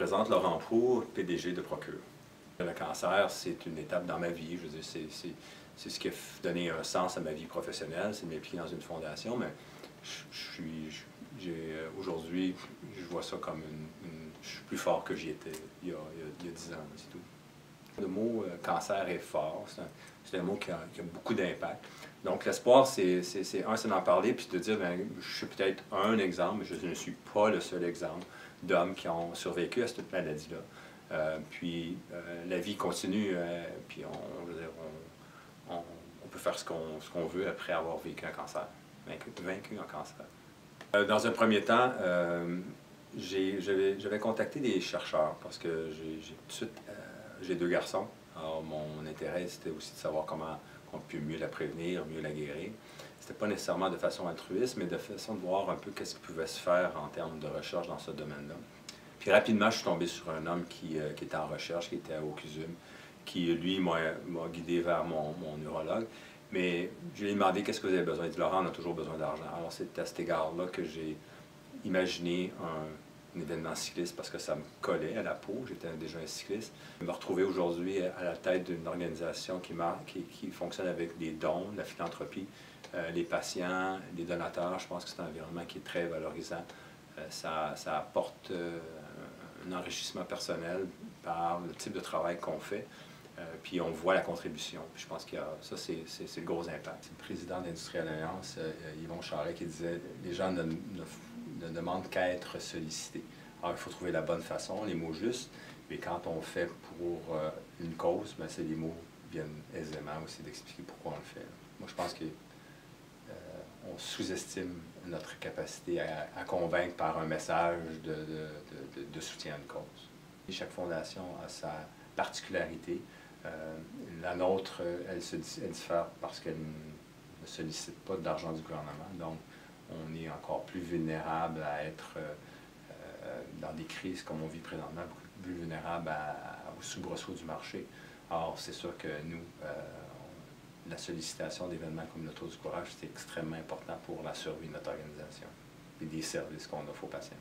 présente Laurent Proulx, PDG de Procure. Le cancer, c'est une étape dans ma vie. Je veux dire, c'est ce qui a donné un sens à ma vie professionnelle, c'est de m'impliquer dans une fondation, mais aujourd'hui, je vois ça comme je suis plus fort que j'y étais il y a 10 ans, c'est tout. Le mot cancer est fort, c'est un mot qui a beaucoup d'impact. Donc l'espoir, c'est d'en parler, puis de dire, bien, je suis peut-être un exemple, mais je ne suis pas le seul exemple d'hommes qui ont survécu à cette maladie-là. La vie continue, puis je veux dire, on peut faire ce qu'on veut après avoir vécu un cancer, vaincu un cancer. Dans un premier temps, j'avais contacté des chercheurs parce que j'ai 2 garçons. Alors mon intérêt, c'était aussi de savoir comment on peut mieux la prévenir, mieux la guérir. C'était pas nécessairement de façon altruiste, mais de façon de voir un peu qu'est-ce qui pouvait se faire en termes de recherche dans ce domaine-là. Puis rapidement, je suis tombé sur un homme qui était en recherche, qui était à Occusum, qui, lui, m'a guidé vers mon neurologue. Mais je lui ai demandé qu'est-ce que vous avez besoin. Il dit, Laurent, on a toujours besoin d'argent. Alors c'est à cet égard-là que j'ai imaginé un événement cycliste parce que ça me collait à la peau. J'étais déjà un cycliste. Me retrouver aujourd'hui à la tête d'une organisation qui fonctionne avec des dons, la philanthropie, les patients, les donateurs. Je pense que c'est un environnement qui est très valorisant. Ça apporte un enrichissement personnel par le type de travail qu'on fait. Puis on voit la contribution. Puis je pense que ça, c'est le gros impact. C'est le président d'Industrie Alliance, Yvon Charret, qui disait « Les gens ne demandent qu'à être sollicités. » Alors il faut trouver la bonne façon, les mots justes, mais quand on fait pour une cause, bien, les mots viennent aisément aussi d'expliquer pourquoi on le fait. Moi, je pense que on sous-estime notre capacité à convaincre par un message de soutien à une cause. Et chaque fondation a sa particularité. La nôtre, elle diffère parce qu'elle ne sollicite pas d'argent du gouvernement. Donc, on est encore plus vulnérable à être dans des crises comme on vit présentement, beaucoup plus vulnérable aux soubresauts du marché. Or, c'est sûr que nous, la sollicitation d'événements comme le Tour du Courage, c'est extrêmement important pour la survie de notre organisation et des services qu'on offre aux patients.